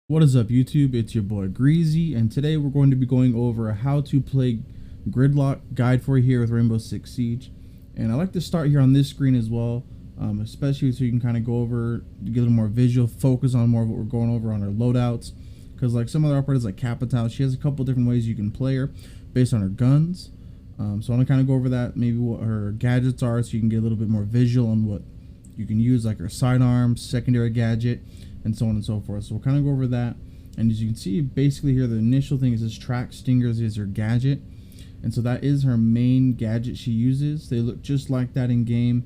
What is up, YouTube? It's your boy Greezy, and today we're going to be going over how to play Gridlock guide for you here with Rainbow Six Siege. And I like to start here on this screen as well, especially so you can kind of go over, get a little more visual, focus on more of what we're going over on our loadouts. Because like some other operators like Capital, she has a couple different ways you can play her based on her guns. So I want to kind of go over that, maybe what her gadgets are, so you can get a little bit more visual on what you can use, like her sidearms, secondary gadget, and so on and so forth. So we'll kind of go over that. And as you can see, basically here, the initial thing is this track stingers is her gadget. And so that is her main gadget she uses. They look just like that in game.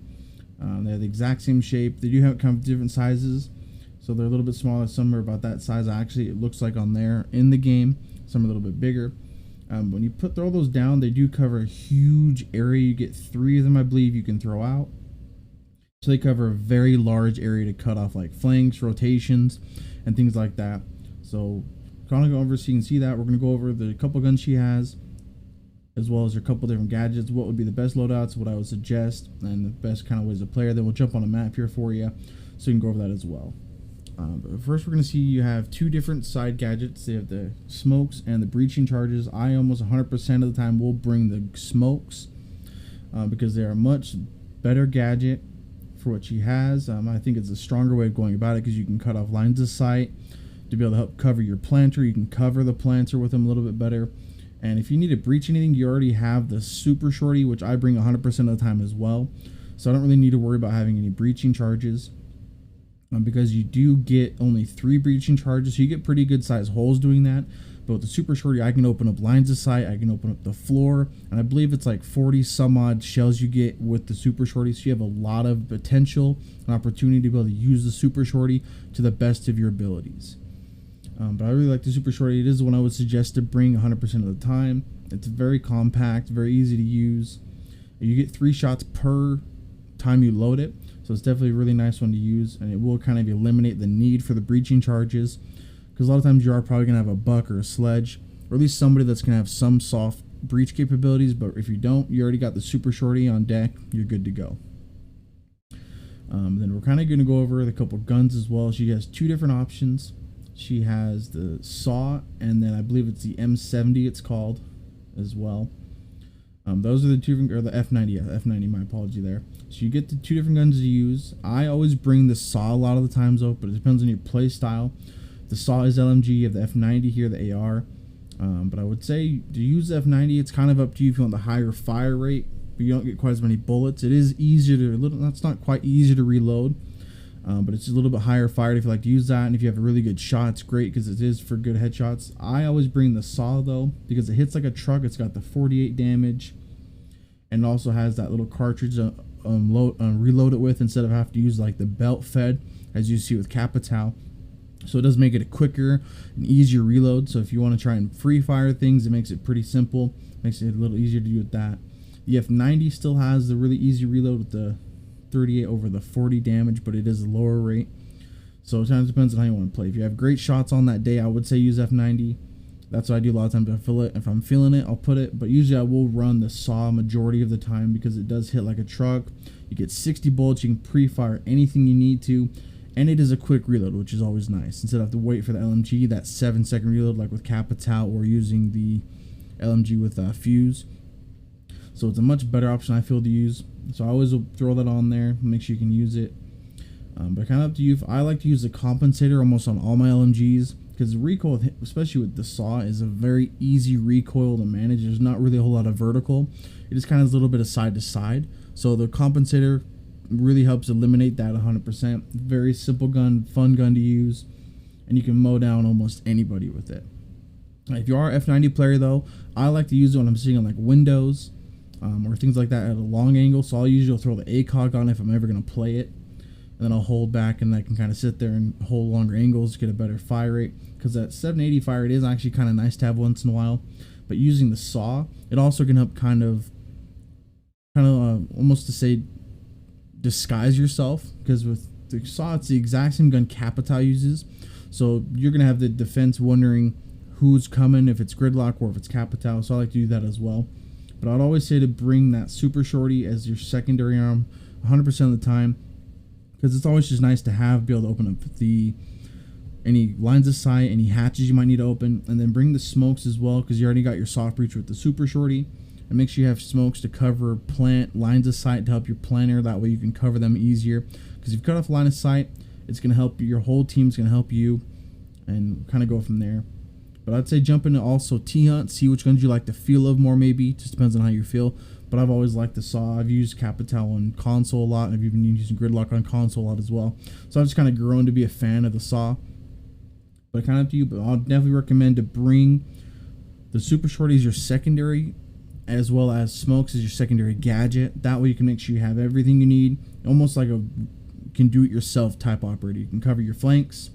They have the exact same shape. They do have kind of different sizes. So they're a little bit smaller. Some are about that size. Actually, it looks like on there in the game. Some are a little bit bigger. When you throw those down, they do cover a huge area. You get 3 of them, I believe, you can throw out. So they cover a very large area to cut off like flanks, rotations, and things like that. So kind of go over so you can see that. We're going to go over the couple guns she has, as well as her couple different gadgets, what would be the best loadouts, what I would suggest, and the best kind of ways to play her. Then we'll jump on a map here for you so you can go over that as well. But first we're going to see you have 2 different side gadgets. They have the smokes and the breaching charges. I almost 100% of the time will bring the smokes because they are a much better gadget for what she has. I think it's a stronger way of going about it because you can cut off lines of sight to be able to help cover your planter. You can cover the planter with them a little bit better. And if you need to breach anything, you already have the super shorty, which I bring 100% of the time as well. So I don't really need to worry about having any breaching charges because you do get only 3 breaching charges. So you get pretty good sized holes doing that. But with the super shorty, I can open up lines of sight, I can open up the floor, and I believe it's like 40 some odd shells you get with the super shorty. So you have a lot of potential and opportunity to be able to use the super shorty to the best of your abilities. But I really like the super shorty. It is the one I would suggest to bring 100% of the time. It's very compact, very easy to use. You get 3 shots per time you load it, so it's definitely a really nice one to use, and it will kind of eliminate the need for the breaching charges. Because a lot of times you are probably going to have a buck or a sledge, or at least somebody that's going to have some soft breach capabilities. But if you don't, you already got the super shorty on deck, you're good to go. Then we're kind of going to go over the couple guns as well. She has 2 different options. She has the SAW, and then I believe it's the M70 it's called as well. Those are the 2, or the F90, yeah, F90, my apology there. So you get the 2 different guns to use. I always bring the SAW a lot of the times though, but it depends on your play style. The SAW is LMG, you have the F90 here, the AR. But I would say to use the F90, it's kind of up to you if you want the higher fire rate, but you don't get quite as many bullets. It is easier to, that's not quite easy to reload, but it's a little bit higher fire if you like to use that. And if you have a really good shot, it's great because it is for good headshots. I always bring the SAW though, because it hits like a truck. It's got the 48 damage, and it also has that little cartridge reload it with instead of having to use like the belt fed as you see with Capital. So it does make it a quicker and easier reload. So if you want to try and free fire things, it makes it pretty simple. Makes it a little easier to do with that. The F90 still has the really easy reload with the 38 over the 40 damage, but it is a lower rate. So it kind of depends on how you want to play. If you have great shots on that day, I would say use F90. That's what I do a lot of times. If I'm feeling it, I'll put it. But usually I will run the SAW majority of the time because it does hit like a truck. You get 60 bullets. You can pre-fire anything you need to. And it is a quick reload, which is always nice. Instead of have to wait for the LMG, that 7-second reload like with Capital or using the LMG with Fuse. So it's a much better option I feel to use. So I always will throw that on there, make sure you can use it. But kind of up to you. I like to use the compensator almost on all my LMGs because the recoil, especially with the SAW, is a very easy recoil to manage. There's not really a whole lot of vertical. It just kind of has a little bit of side to side. So the compensator really helps eliminate that 100%. Very simple gun, fun gun to use, and you can mow down almost anybody with it. If you are an F90 player though, I like to use it when I'm sitting on like windows or things like that at a long angle. So I'll usually throw the ACOG on if I'm ever going to play it, and then I'll hold back and I can kind of sit there and hold longer angles, get a better fire rate. Because that 780 fire rate is actually kind of nice to have once in a while. But using the SAW, it also can help kind of almost to say disguise yourself, because with the SAW it's the exact same gun Capital uses, so you're gonna have the defense wondering who's coming, if it's Gridlock or if it's Capital. So I like to do that as well. But I'd always say to bring that super shorty as your secondary arm 100% of the time, because it's always just nice to have, be able to open up the any lines of sight, any hatches you might need to open, and then bring the smokes as well, because you already got your soft breach with the super shorty. And make sure you have smokes to cover plant lines of sight to help your planner. That way you can cover them easier, because if you cut off line of sight, it's going to help your whole team's going to help you, and kind of go from there. But I'd say jump into also T-Hunt, see which guns you like the feel of more, maybe. Just depends on how you feel. But I've always liked the SAW. I've used Capital on console a lot, and I've even using Gridlock on console a lot as well. So I've just kind of grown to be a fan of the SAW. But kind of up to you, but I'll definitely recommend to bring the super shorty as your secondary, as well as smokes as your secondary gadget. That way you can make sure you have everything you need, almost like a can do it yourself type operator. You can cover your flanks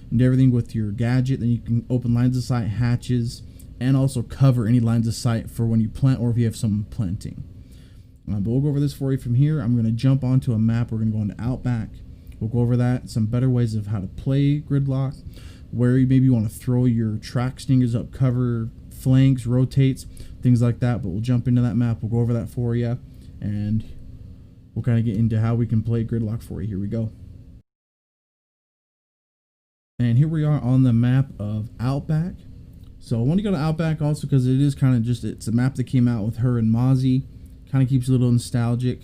and everything with your gadget. Then you can open lines of sight, hatches, and also cover any lines of sight for when you plant or if you have someone planting. But we'll go over this for you from here. I'm going to jump onto a map. We're going to go into Outback. We'll go over that, some better ways of how to play Gridlock, where you maybe want to throw your track stingers up, cover flanks, rotates, things like that. But we'll jump into that map. We'll go over that for you, and we'll kind of get into how we can play Gridlock for you. Here we go. And here we are on the map of Outback. So I want to go to Outback also because it is kind of just, it's a map that came out with her and Mozzie. Kind of keeps you a little nostalgic.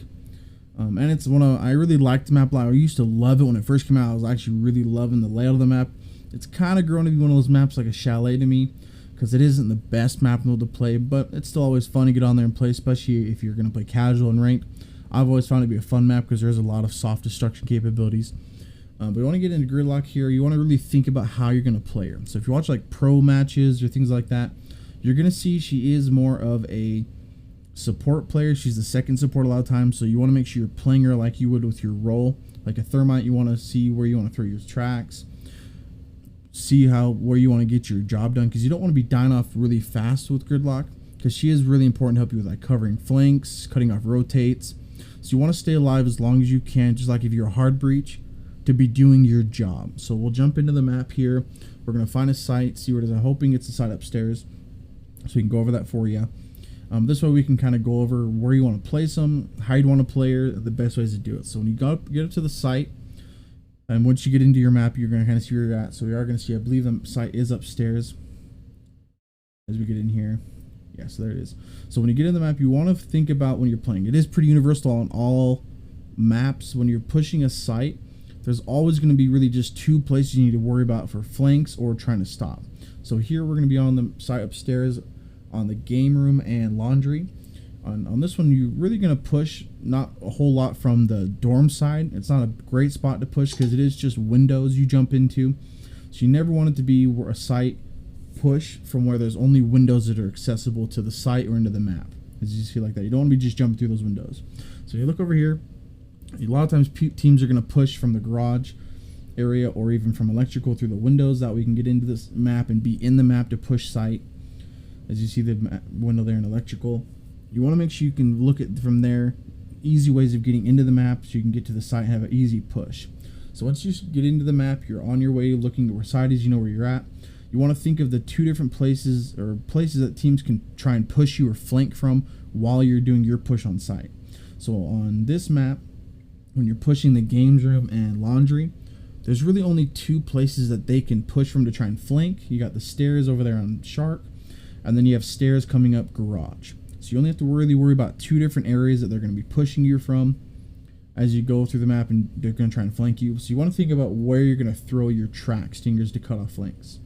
And it's one of, I really liked the map a lot. I used to love it when it first came out. I was actually really loving the layout of the map. It's kind of grown to be one of those maps like a chalet to me, because it isn't the best map in the world to play, but it's still always fun to get on there and play, especially if you're going to play casual and ranked. I've always found it to be a fun map because there's a lot of soft destruction capabilities. But you want to get into Gridlock here. You want to really think about how you're going to play her. So if you watch like pro matches or things like that, you're going to see she is more of a support player. She's the second support a lot of times, so you want to make sure you're playing her like you would with your role. Like a Thermite, you want to see where you want to throw your tracks, see where you want to get your job done, because you don't want to be dying off really fast with Gridlock, because she is really important to help you with like covering flanks, cutting off rotates. So you want to stay alive as long as you can, just like if you're a hard breach, to be doing your job. So we'll jump into the map here. We're going to find a site, see where it is. I'm hoping it's a site upstairs, so we can go over that for you. This way we can kind of go over where you want to place them, how you want to play her, the best ways to do it. So when you get up to the site, and once you get into your map, you're going to kind of see where you're at. So we are going to see, I believe the site is upstairs as we get in here. Yeah, so there it is. So when you get in the map, you want to think about when you're playing. It is pretty universal on all maps. When you're pushing a site, there's always going to be really just two places you need to worry about for flanks or trying to stop. So here we're going to be on the site upstairs on the game room and laundry. On this one, you're really going to push not a whole lot from the dorm side. It's not a great spot to push because it is just windows you jump into. So you never want it to be a site push from where there's only windows that are accessible to the site or into the map. As you see like that, you don't want to be just jumping through those windows. So you look over here. A lot of times teams are going to push from the garage area or even from electrical through the windows. That we can get into this map and be in the map to push site. As you see the window there in electrical, you want to make sure you can look at from there easy ways of getting into the map so you can get to the site and have an easy push. So once you get into the map, you're on your way looking to where site is, you know where you're at. You want to think of the two different places or places that teams can try and push you or flank from while you're doing your push on site. So on this map, when you're pushing the games room and laundry, there's really only two places that they can push from to try and flank. You got the stairs over there on Shark, and then you have stairs coming up garage. So you only have to really worry about two different areas that they're going to be pushing you from as you go through the map, and they're going to try and flank you. So you want to think about where you're going to throw your track stingers to cut off flanks.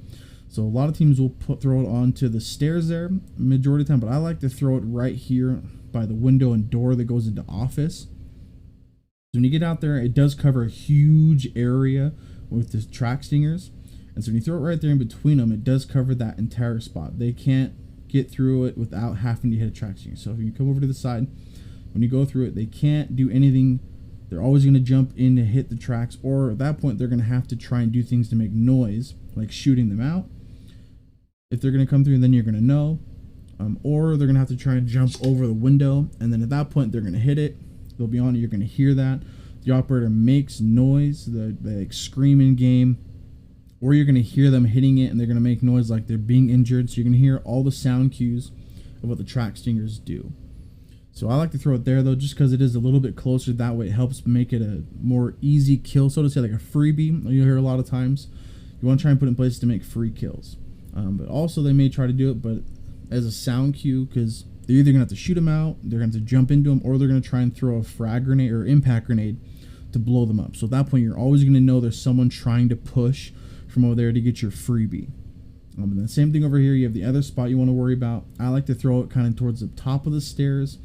So a lot of teams will throw it onto the stairs there majority of the time, but I like to throw it right here by the window and door that goes into office. So when you get out there, it does cover a huge area with the track stingers. And so when you throw it right there in between them, it does cover that entire spot. They can't get through it without having to hit a track stinger. So if you come over to the side, when you go through it, they can't do anything. They're always going to jump in to hit the tracks, or at that point, they're going to have to try and do things to make noise, like shooting them out. If they're going to come through, then you're going to know. Or they're going to have to try and jump over the window, and then at that point, they're going to hit it. They'll be on it. You're going to hear that. The operator makes noise. They scream in game. Or you're going to hear them hitting it, and they're going to make noise like they're being injured. So you're going to hear all the sound cues of what the track stingers do. So I like to throw it there, though, just because it is a little bit closer. That way it helps make it a more easy kill, so to say, like a freebie. You'll hear a lot of times. You want to try and put in places to make free kills. But also they may try to do it, but as a sound cue, because they're either going to have to shoot them out, they're going to have to jump into them, or they're going to try and throw a frag grenade or impact grenade to blow them up. So at that point, you're always going to know there's someone trying to push from over there to get your freebie. And the same thing over here, you have the other spot you want to worry about. I like to throw it kind of towards the top of the stairs,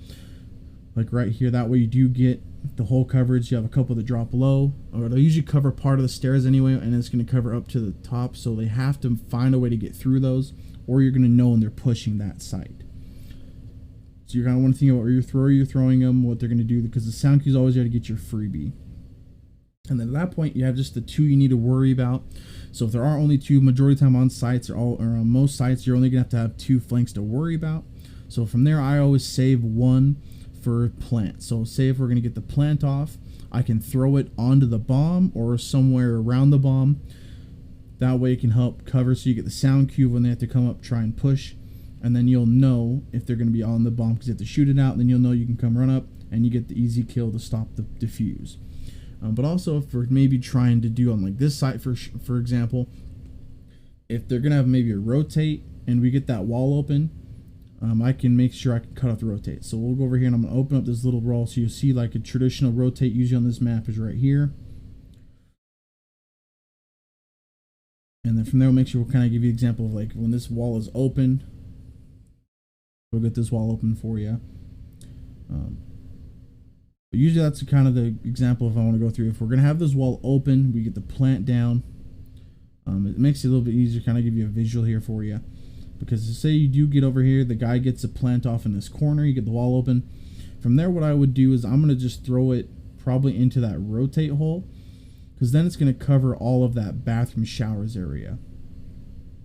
like right here. That way you do get the whole coverage. You have a couple that drop low, or they'll usually cover part of the stairs anyway, and it's going to cover up to the top, so they have to find a way to get through those, or you're going to know when they're pushing that site. So you're going to want to think about where you're throwing them, what they're going to do, because the sound cue is always there to get your freebie. And then at that point, you have just the two you need to worry about. So if there are only two, majority of the time on sites or on most sites, you're only going to have two flanks to worry about. So from there, I always save one for plant. So say if we're going to get the plant off, I can throw it onto the bomb or somewhere around the bomb. That way it can help cover, so you get the sound cue when they have to come up, try and push, and then you'll know if they're going to be on the bomb because you have to shoot it out. And then you'll know you can come run up and you get the easy kill to stop the defuse. But also if we're maybe trying to do on like this site, for example, if they're going to have maybe a rotate and we get that wall open, I can make sure I can cut off the rotate. So we'll go over here and I'm going to open up this little wall, so you'll see like a traditional rotate usually on this map is right here. And then from there, we'll make sure we'll kind of give you an example of like when this wall is open. We'll get this wall open for you. But usually that's kind of the example if I want to go through. If we're going to have this wall open, we get the plant down. It makes it a little bit easier to kind of give you a visual here for you. Because say you do get over here, the guy gets a plant off in this corner, you get the wall open. From there, what I would do is I'm going to just throw it probably into that rotate hole, because then it's going to cover all of that bathroom showers area.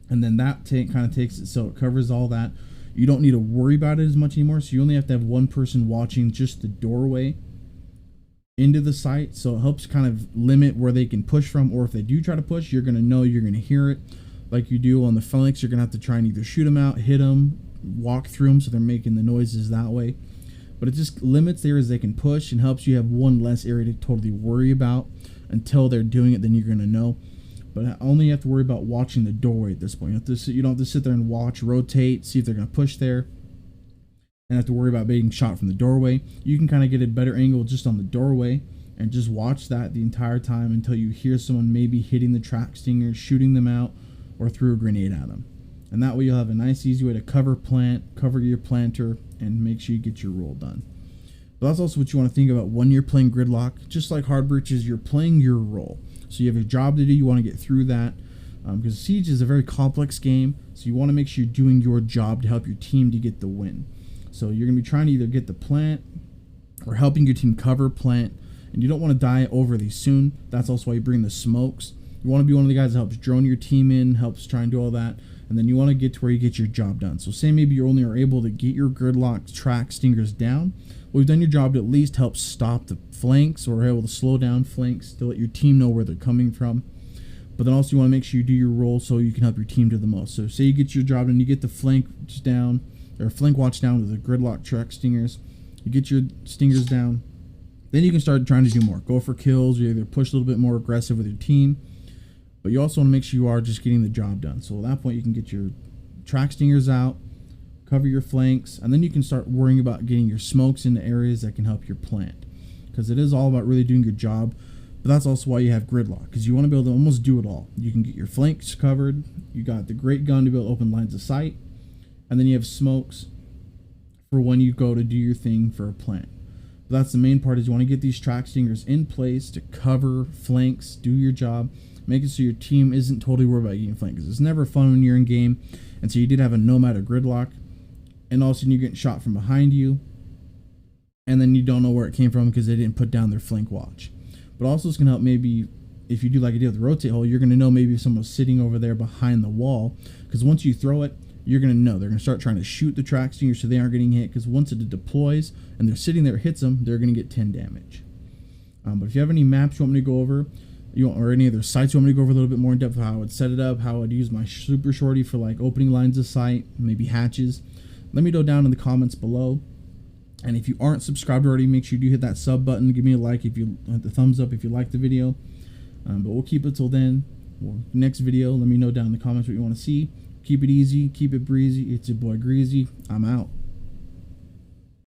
And then that kind of takes it, so it covers all that. You don't need to worry about it as much anymore, so you only have to have one person watching just the doorway into the site, so it helps kind of limit where they can push from, or if they do try to push, you're going to know, you're going to hear it. Like you do on the flanks, you're going to have to try and either shoot them out, hit them, walk through them so they're making the noises that way. But it just limits the areas they can push and helps you have one less area to totally worry about until they're doing it, then you're going to know. But only have to worry about watching the doorway at this point. You don't have to sit there and watch, rotate, see if they're going to push there, and have to worry about being shot from the doorway. You can kind of get a better angle just on the doorway and just watch that the entire time until you hear someone maybe hitting the track stingers, shooting them out, or threw a grenade at them. And that way you'll have a nice easy way to cover your planter, and make sure you get your roll done. But that's also what you want to think about when you're playing Gridlock. Just like Hard Breaches, you're playing your role. So you have a job to do, you want to get through that. Because Siege is a very complex game, so you want to make sure you're doing your job to help your team to get the win. So you're going to be trying to either get the plant or helping your team cover plant, and you don't want to die overly soon. That's also why you bring the smokes. You want to be one of the guys that helps drone your team in, helps try and do all that, and then you want to get to where you get your job done. So say maybe you only are able to get your Gridlock track stingers down. Well, you've done your job to at least help stop the flanks, or able to slow down flanks to let your team know where they're coming from. But then also you want to make sure you do your role so you can help your team do the most. So say you get your job and you get the flank down, or flank watch down with the Gridlock track stingers. You get your stingers down. Then you can start trying to do more. Go for kills, or either push a little bit more aggressive with your team. But you also want to make sure you are just getting the job done. So at that point, you can get your track stingers out, cover your flanks, and then you can start worrying about getting your smokes into areas that can help your plant. Because it is all about really doing your job. But that's also why you have Gridlock, because you want to be able to almost do it all. You can get your flanks covered, you got the great gun to be able to open lines of sight, and then you have smokes for when you go to do your thing for a plant. But that's the main part, is you want to get these track stingers in place to cover flanks, do your job, make it so your team isn't totally worried about getting flanked, because it's never fun when you're in game. And so you did have a nomad or Gridlock, and all of a sudden you're getting shot from behind you, and then you don't know where it came from because they didn't put down their flank watch. But also it's going to help, maybe if you do like I did with the rotate hole, you're going to know maybe if someone's sitting over there behind the wall, because once you throw it, you're going to know they're going to start trying to shoot the track stinger so they aren't getting hit, because once it deploys and they're sitting there, hits them, they're going to get 10 damage. But if you have any maps you want me to go over, or any other sites you want me to go over a little bit more in depth, how I would set it up, how I would use my super shorty for like opening lines of sight, maybe hatches, let me know down in the comments below. And if you aren't subscribed already, make sure you do hit that sub button, give me a like, if you the thumbs up if you like the video. But we'll keep it till then. Well, next video, let me know down in the comments what you want to see. Keep it easy, keep it breezy. It's your boy Greezy. I'm out.